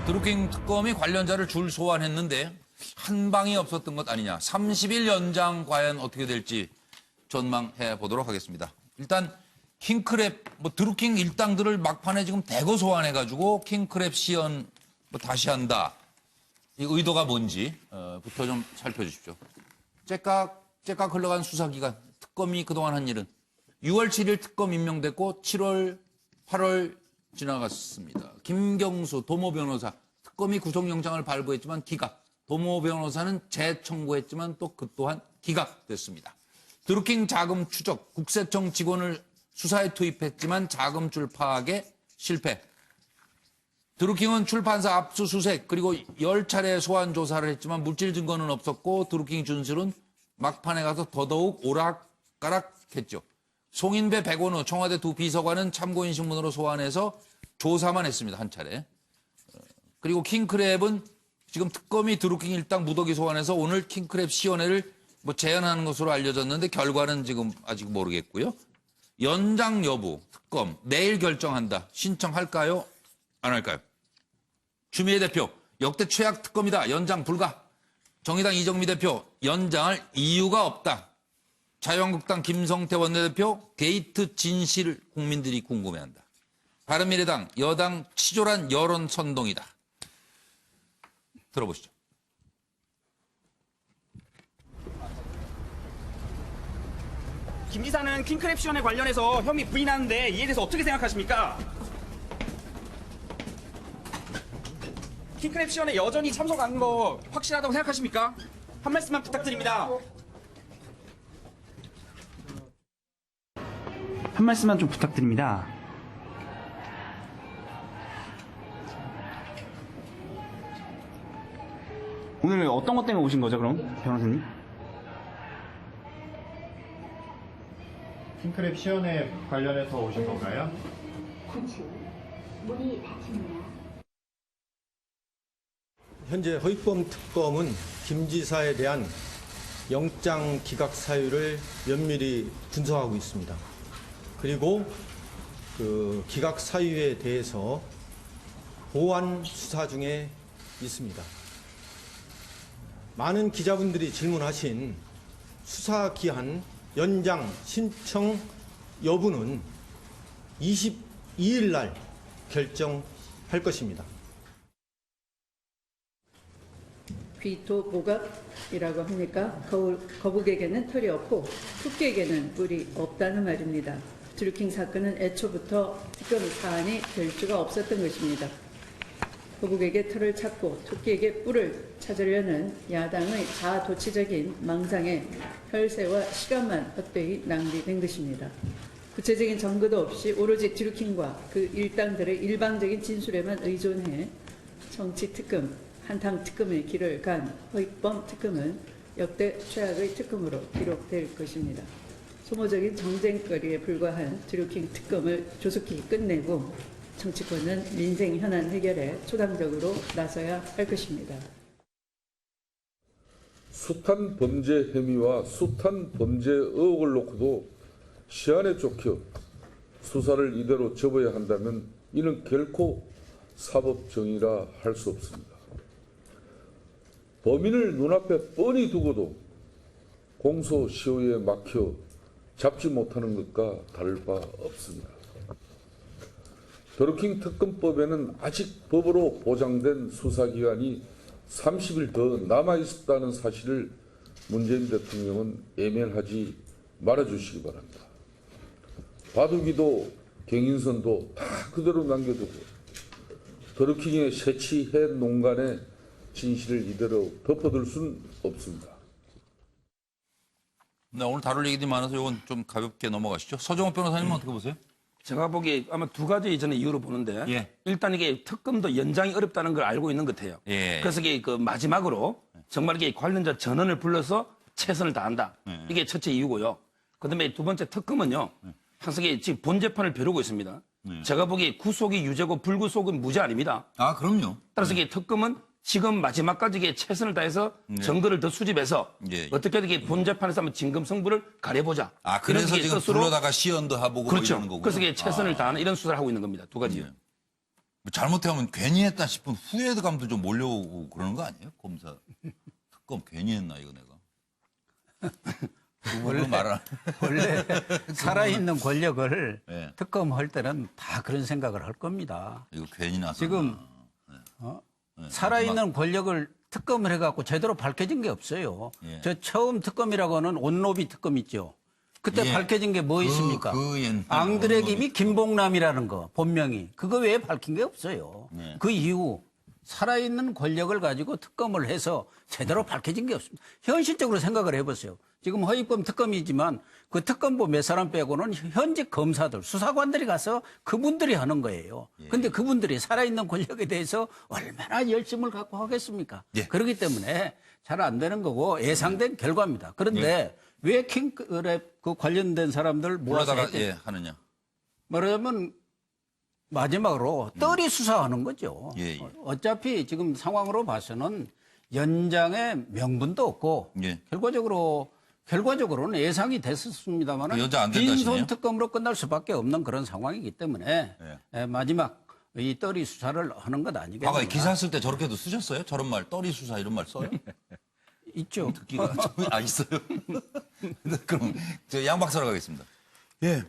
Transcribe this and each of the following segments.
드루킹 특검이 관련자를 줄 소환했는데 한 방이 없었던 것 아니냐. 30일 연장 과연 어떻게 될지 전망해 보도록 하겠습니다. 일단 킹크랩, 드루킹 일당들을 막판에 지금 대거 소환해가지고 킹크랩 시연 다시 한다. 이 의도가 뭔지부터 좀 살펴주십시오. 째깍 흘러간 수사기간, 특검이 그동안 한 일은 6월 7일 특검 임명됐고 7월, 8월 지나갔습니다. 김경수 도모 변호사, 특검이 구속영장을 발부했지만 기각, 도모 변호사는 재청구했지만 또 그 또한 기각됐습니다. 드루킹 자금 추적, 국세청 직원을 수사에 투입했지만 자금줄 파악에 실패. 드루킹은 출판사 압수수색 그리고 10차례 소환 조사를 했지만 물질 증거는 없었고 드루킹 준술은 막판에 가서 더더욱 오락가락했죠. 송인배, 백원우 청와대 두 비서관은 참고인 신문으로 소환해서 조사만 했습니다. 한 차례. 그리고 킹크랩은 지금 특검이 드루킹 일당 무더기 소환해서 오늘 킹크랩 시연회를 제안하는 것으로 알려졌는데 결과는 지금 아직 모르겠고요. 연장 여부 특검 내일 결정한다. 신청할까요? 안 할까요? 추미애 대표 역대 최악 특검이다. 연장 불가. 정의당 이정미 대표 연장할 이유가 없다. 자유한국당 김성태 원내대표 게이트 진실 국민들이 궁금해한다. 바른미래당 여당 치졸한 여론 선동이다. 들어보시죠. 김 지사는 킹크랩 시연에 관련해서 혐의 부인하는데 이에 대해서 어떻게 생각하십니까? 킹크랩 시연에 여전히 참석한 거 확실하다고 생각하십니까? 한 말씀만 부탁드립니다. 한 말씀만 좀 부탁드립니다. 오늘 어떤 것 때문에 오신 거죠, 그럼 변호사님? 킹크랩 시연회 관련해서 오신 건가요? 잠시 후 문이 닫힙니다. 현재 허익범 특검은 김 지사에 대한 영장 기각 사유를 면밀히 분석하고 있습니다. 그리고 그 기각 사유에 대해서 보완 수사 중에 있습니다. 많은 기자분들이 질문하신 수사 기한 연장 신청 여부는 22일 날 결정할 것입니다. 귀토 보각이라고 합니까? 거북에게는 털이 없고 토끼에게는 뿔이 없다는 말입니다. 드루킹 사건은 애초부터 특검 사안이 될 수가 없었던 것입니다. 거북에게 털을 찾고 토끼에게 뿔을 찾으려는 야당의 자아도취적인 망상에 혈세와 시간만 헛되이 낭비된 것입니다. 구체적인 증거도 없이 오로지 드루킹과 그 일당들의 일방적인 진술에만 의존해 정치특검, 한탕특검의 길을 간 허익범 특검은 역대 최악의 특검으로 기록될 것입니다. 소모적인 정쟁거리에 불과한 드루킹 특검을 조속히 끝내고 정치권은 민생 현안 해결에 초당적으로 나서야 할 것입니다. 숱한 범죄 혐의와 숱한 범죄 의혹을 놓고도 시한에 쫓겨 수사를 이대로 접어야 한다면 이는 결코 사법정의라 할 수 없습니다. 범인을 눈앞에 뻔히 두고도 공소시효에 막혀 잡지 못하는 것과 다를 바 없습니다. 드루킹 특검법에는 아직 법으로 보장된 수사기간이 30일 더 남아있었다는 사실을 문재인 대통령은 외면하지 말아주시기 바랍니다. 바둑이도 경인선도 다 그대로 남겨두고 드루킹의 새치해 농간의 진실을 이대로 덮어둘 수는 없습니다. 네, 오늘 다룰 얘기들이 많아서 이건 좀 가볍게 넘어가시죠. 서정호 변호사님은 어떻게 보세요? 제가 보기에 아마 두 가지 저는 이유로 보는데 예. 일단 이게 특검도 연장이 어렵다는 걸 알고 있는 것 같아요. 예. 그래서 이게 그 마지막으로 정말 이게 관련자 전원을 불러서 최선을 다한다. 이게 첫째 이유고요. 그다음에 두 번째 특검은요. 항상 이게 지금 본 재판을 벼르고 있습니다. 제가 보기에 구속이 유죄고 불구속은 무죄 아닙니다. 아, 그럼요. 따라서 이게 특검은 지금 마지막까지 이게 최선을 다해서 증거를 더 수집해서 예. 어떻게든 이게 본 재판에서 한번 진금 승부를 가려보자. 아, 그래서 이런 지금 뜻으로 불러다가 시연도 해보고 그렇죠. 이러는 거군요. 그래서 이게 최선을 다하는 이런 수사를 하고 있는 겁니다. 두 가지요. 뭐 잘못하면 괜히 했다 싶은 후회감도 좀 몰려오고 그러는 거 아니에요? 검사 특검 괜히 했나 이거 내가. 원래 말을 원래 살아있는 권력을 네. 특검할 때는 다 그런 생각을 할 겁니다. 이거 괜히 나서 지금 살아있는 권력을 특검을 해갖고 제대로 밝혀진 게 없어요. 예. 저 처음 특검이라고 하는 온노비 특검 있죠. 그때 예. 밝혀진 게 뭐 있습니까? 옛날 앙드레 온노비 김이 김봉남이라는 거 본명이 그거 외에 밝힌 게 없어요. 예. 그 이후 살아있는 권력을 가지고 특검을 해서 제대로 밝혀진 게 없습니다. 현실적으로 생각을 해보세요. 지금 허위범 특검이지만 그 특검부 몇 사람 빼고는 현직 검사들, 수사관들이 가서 그분들이 하는 거예요. 근데 그분들이 살아있는 권력에 대해서 얼마나 열심을 갖고 하겠습니까? 예. 그렇기 때문에 잘 안 되는 거고 예상된 결과입니다. 그런데 왜 킹크랩 그 관련된 사람들 모아서 불러다가 하느냐. 말하자면 마지막으로 떨이 수사하는 거죠. 예, 예. 어차피 지금 상황으로 봐서는 연장의 명분도 없고 예. 결과적으로는 예상이 됐었습니다만 그 연장 안 된다 하시네요? 빈손 특검으로 끝날 수밖에 없는 그런 상황이기 때문에 마지막 이 떨이 수사를 하는 것 아니겠습니까? 과거에 기사 쓸 때 저렇게도 쓰셨어요? 저런 말, 떠리 수사 이런 말 써요? 있죠. 듣기가 있어요. 그럼 저 양 박사로 가겠습니다. 예.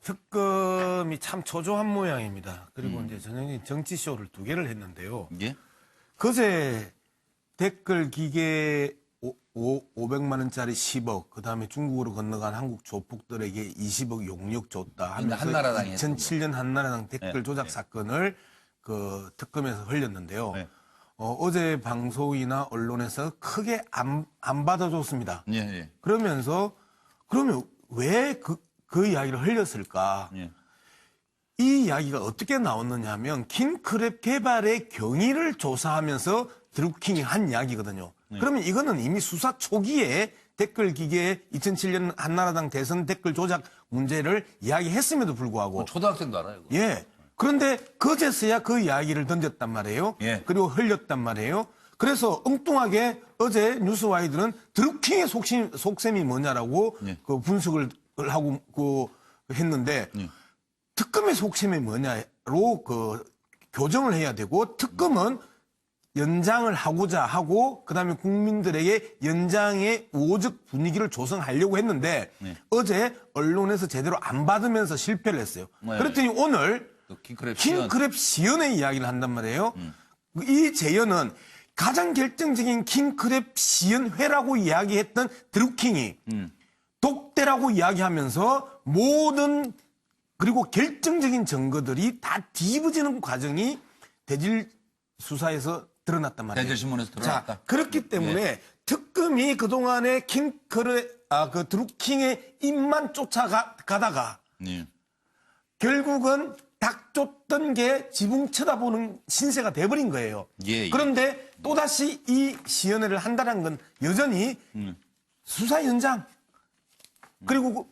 특검이 참 초조한 모양입니다. 그리고 이제 전형적인 정치쇼를 2개를 했는데요. 예? 그제 댓글 기계 500만 원짜리 10억, 그 다음에 중국으로 건너간 한국 조폭들에게 20억 용역 줬다 하면서 한나라당이 2007년 한나라당 댓글 조작 사건을 그 특검에서 흘렸는데요. 네. 어제 방송이나 언론에서 크게 안 받아줬습니다. 예, 예. 그러면서 그러면 왜 그 이야기를 흘렸을까? 예. 이 이야기가 어떻게 나왔느냐 하면 킹크랩 개발의 경위를 조사하면서 드루킹이 한 이야기거든요. 그러면 이거는 이미 수사 초기에 댓글 기계에 2007년 한나라당 대선 댓글 조작 문제를 이야기했음에도 불구하고 초등학생도 알아요. 그거. 예. 그런데 그제서야 그 이야기를 던졌단 말이에요. 예. 그리고 흘렸단 말이에요. 그래서 엉뚱하게 어제 뉴스와이드는 드루킹의 속셈이 뭐냐라고 예. 그 분석을 하고 했는데 특검의 속셈이 뭐냐로 그 교정을 해야 되고 특검은 연장을 하고자 하고 그다음에 국민들에게 연장의 우호적 분위기를 조성하려고 했는데 어제 언론에서 제대로 안 받으면서 실패를 했어요. 네. 그랬더니 오늘 또 킹크랩 시연. 킹크랩 시연의 이야기를 한단 말이에요. 이 재연은 가장 결정적인 킹크랩 시연회라고 이야기했던 드루킹이 독대라고 이야기하면서 모든 그리고 결정적인 증거들이 다 뒤집어지는 과정이 대질 수사에서 드러났단 말이에요. 대질신문에서 드러났다. 자, 그렇기 때문에 특검이 그동안에 그 드루킹의 입만 쫓아가다가 예. 결국은 닭 쫓던 게 지붕 쳐다보는 신세가 돼버린 거예요. 예, 예. 그런데 또다시 이 시연회를 한다는 건 여전히 수사 연장 그리고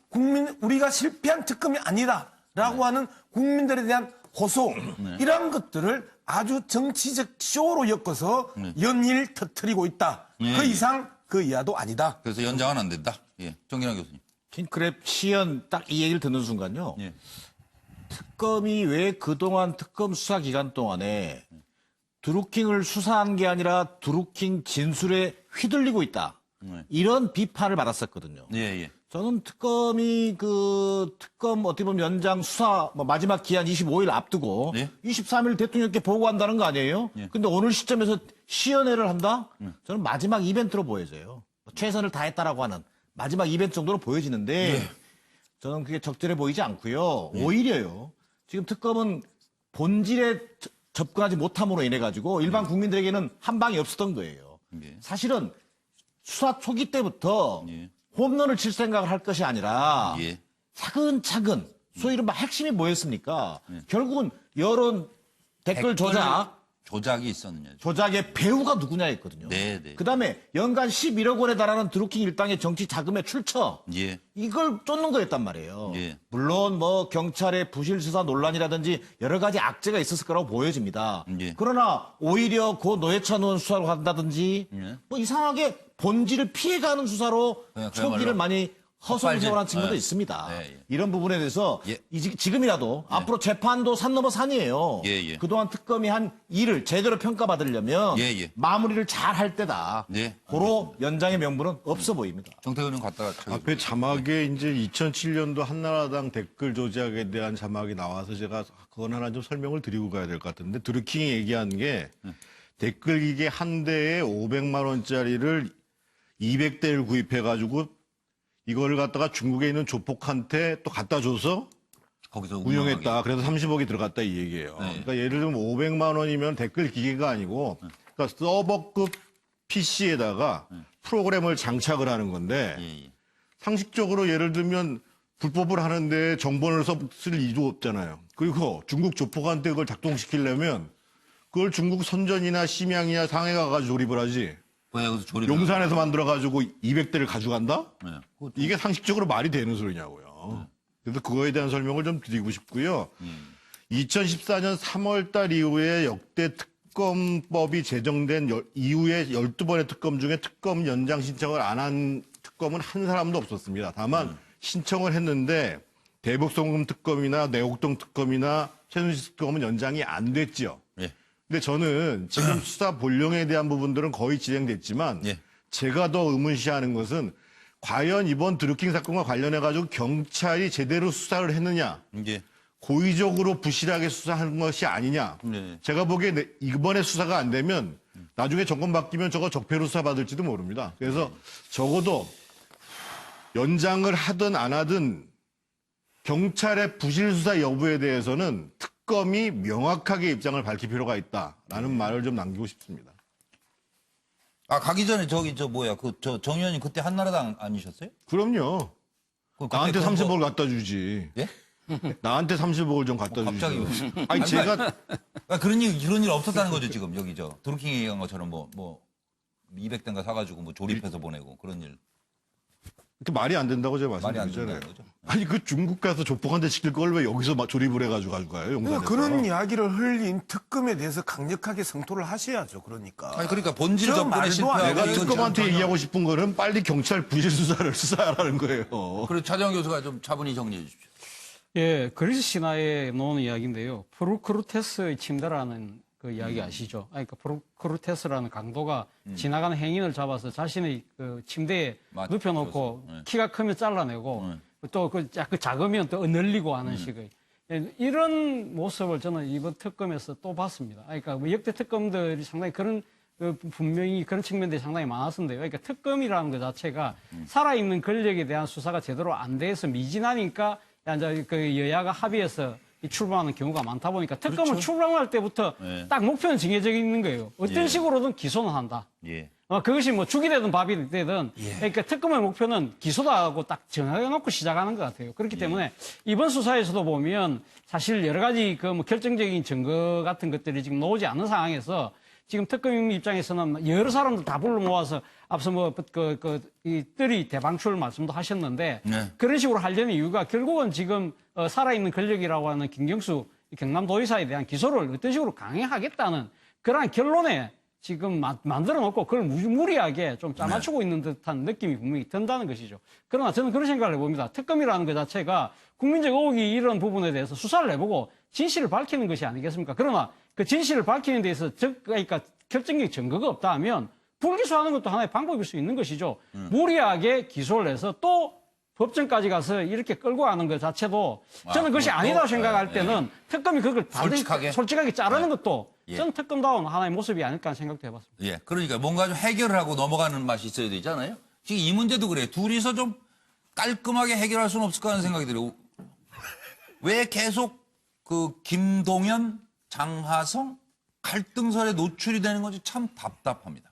우리가 실패한 특검이 아니다라고 하는 국민들에 대한 호소 이러한 것들을 아주 정치적 쇼로 엮어서 연일 터뜨리고 있다. 그 이상 그 이하도 아니다. 그래서 연장은 안 된다. 예. 정기란 교수님. 킹크랩 시연 딱 이 얘기를 듣는 순간요. 예. 특검이 왜 그동안 특검 수사 기간 동안에 드루킹을 수사한 게 아니라 드루킹 진술에 휘둘리고 있다. 이런 비판을 받았었거든요. 예, 예. 저는 특검이 특검 어떻게 보면 연장 수사 마지막 기한 25일 앞두고 예? 23일 대통령께 보고한다는 거 아니에요? 예. 근데 오늘 시점에서 시연회를 한다? 저는 마지막 이벤트로 보여져요. 최선을 다했다라고 하는 마지막 이벤트 정도로 보여지는데 저는 그게 적절해 보이지 않고요. 오히려요. 지금 특검은 본질에 접근하지 못함으로 인해 가지고 일반 국민들에게는 한 방이 없었던 거예요. 예. 사실은 수사 초기 때부터 예. 홈런을 칠 생각을 할 것이 아니라 예. 차근차근 소위 이른바 핵심이 뭐였습니까? 결국은 여론 댓글 조작이 있었느냐. 조작의 배후가 누구냐였거든요. 네, 네. 그다음에 연간 11억 원에 달하는 드루킹 일당의 정치 자금의 출처 예. 이걸 쫓는 거였단 말이에요. 예. 물론 뭐 경찰의 부실 수사 논란이라든지 여러 가지 악재가 있었을 거라고 보여집니다. 예. 그러나 오히려 고 노회찬 의원 수사로 간다든지 예. 뭐 이상하게 본질을 피해가는 수사로 그야말로. 초기를 많이 허송세월한 헛발질. 측면도 예. 있습니다. 예, 예. 이런 부분에 대해서 예. 지금이라도 앞으로 재판도 산 넘어 산이에요. 예, 예. 그동안 특검이 한 일을 제대로 평가받으려면 예, 예. 마무리를 잘 할 때다. 예. 고로 연장의 명분은 없어 보입니다. 정태근 의원 갔다가 앞에 자막에 이제 2007년도 한나라당 댓글 조작에 대한 자막이 나와서 제가 그건 하나 좀 설명을 드리고 가야 될 것 같은데 드루킹이 얘기한 게 댓글 기계 한 대에 500만 원짜리를 200대를 구입해 가지고 이거를 갖다가 중국에 있는 조폭한테 또 갖다 줘서 거기서 운영했다. 그래서 30억이 들어갔다 이 얘기예요. 네. 그러니까 예를 들면 500만 원이면 댓글 기계가 아니고 그러니까 서버급 PC에다가 프로그램을 장착을 하는 건데 예, 예. 상식적으로 예를 들면 불법을 하는데 정보를 쓸 이유도 없잖아요. 그리고 중국 조폭한테 그걸 작동시키려면 그걸 중국 선전이나 심양이나 상해 가가지고 조립을 하지. 왜 여기서 조립? 용산에서 만들어가지고 200대를 가져간다? 네. 이게 상식적으로 말이 되는 소리냐고요. 그래서 그거에 대한 설명을 좀 드리고 싶고요. 2014년 3월 달 이후에 역대 특검법이 제정된 이후에 12번의 특검 중에 특검 연장 신청을 안 한 특검은 한 사람도 없었습니다. 다만 신청을 했는데 대북송금 특검이나 내곡동 특검이나 최순실 특검은 연장이 안 됐죠. 예. 근데 저는 지금 수사 본령에 대한 부분들은 거의 진행됐지만 예. 제가 더 의문시하는 것은 과연 이번 드루킹 사건과 관련해가지고 경찰이 제대로 수사를 했느냐. 이제 고의적으로 부실하게 수사한 것이 아니냐. 네. 제가 보기에 이번에 수사가 안 되면 나중에 정권 바뀌면 저거 적폐로 수사받을지도 모릅니다. 그래서 적어도 연장을 하든 안 하든 경찰의 부실 수사 여부에 대해서는 특검이 명확하게 입장을 밝힐 필요가 있다라는 말을 좀 남기고 싶습니다. 아 가기 전에 저기 저 뭐야 그 저 정 의원님 그때 한나라당 아니셨어요? 그럼요. 그때 나한테 그런 30억을 거- 갖다 주지. 예? 나한테 30억을 좀 갖다 주지. 갑자기 아니 제가 아, 그런 일 없었다는 거죠 지금 여기 저 드루킹이 얘기한 것처럼 뭐 200대인가 사가지고 뭐 조립해서 보내고 그런 일 그 말이 안 된다고 제가 말이 안 말씀드리잖아요. 된다는 거죠. 아니 그 중국 가서 조폭한테 시킬 걸 왜 여기서 막 조립을 해가지고 가지고 가요? 용산에서. 그런 이야기를 흘린 특검에 대해서 강력하게 성토를 하셔야죠. 그러니까. 아니 그러니까 본질 저 접근에 말도 안 실패하고 내가 이건 특검한테 전혀- 얘기하고 싶은 거는 빨리 경찰 부실 수사를 수사하라는 거예요. 그리고 차정 교수가 좀 차분히 정리해 주십시오. 예, 그리스 신화에 나오는 이야기인데요. 프루크루테스의 침대라는 그 이야기 아시죠? 아니, 그러니까 프루크루테스라는 강도가 지나가는 행인을 잡아서 자신의 그 침대에 눕혀놓고 네. 키가 크면 잘라내고 또 그 작으면 또 늘리고 하는 식의 예, 이런 모습을 저는 이번 특검에서 또 봤습니다. 그러니까 뭐 역대 특검들이 상당히 그런 분명히 그런 측면들이 상당히 많았는데요. 그러니까 특검이라는 것 자체가 살아있는 권력에 대한 수사가 제대로 안 돼서 미진하니까 이제 그 여야가 합의해서 출범하는 경우가 많다 보니까 특검을 출범할 때부터 네. 딱 목표는 정해져 있는 거예요. 어떤 예. 식으로든 기소는 한다. 예. 그것이 뭐 죽이 되든 밥이 되든 그러니까 특검의 목표는 기소다 하고 딱 정해놓고 시작하는 것 같아요. 그렇기 때문에 이번 수사에서도 보면 사실 여러 가지 그 뭐 결정적인 증거 같은 것들이 지금 나오지 않는 상황에서 지금 특검 입장에서는 여러 사람들 다 불러 모아서 앞서 이 뜰이 대방출 말씀도 하셨는데 네. 그런 식으로 하려는 이유가 결국은 지금 살아있는 권력이라고 하는 김경수 경남도의사에 대한 기소를 어떤 식으로 강행하겠다는 그러한 결론에 지금 만들어 놓고 그걸 무리하게 좀 짜맞추고 있는 듯한 느낌이 분명히 든다는 것이죠. 그러나 저는 그런 생각을 해봅니다. 특검이라는 것 자체가 국민적 의혹이 이런 부분에 대해서 수사를 해보고 진실을 밝히는 것이 아니겠습니까? 그러나 그 진실을 밝히는 데서 그러니까 결정적 증거가 없다 하면 불기소하는 것도 하나의 방법일 수 있는 것이죠. 무리하게 기소를 해서 또 법정까지 가서 이렇게 끌고 가는 것 자체도 저는 그것이 그것도? 아니다고 생각할 예, 때는 특검이 그걸 솔직하게 자르는 것도 예. 저는 특검다운 하나의 모습이 아닐까 하는 생각도 해봤습니다. 예. 그러니까 뭔가 좀 해결을 하고 넘어가는 맛이 있어야 되잖아요. 지금 이 문제도 그래요. 둘이서 좀 깔끔하게 해결할 수는 없을까 하는 생각이 들어요. 왜 계속 그 김동연, 장하성 갈등설에 노출이 되는 건지 참 답답합니다.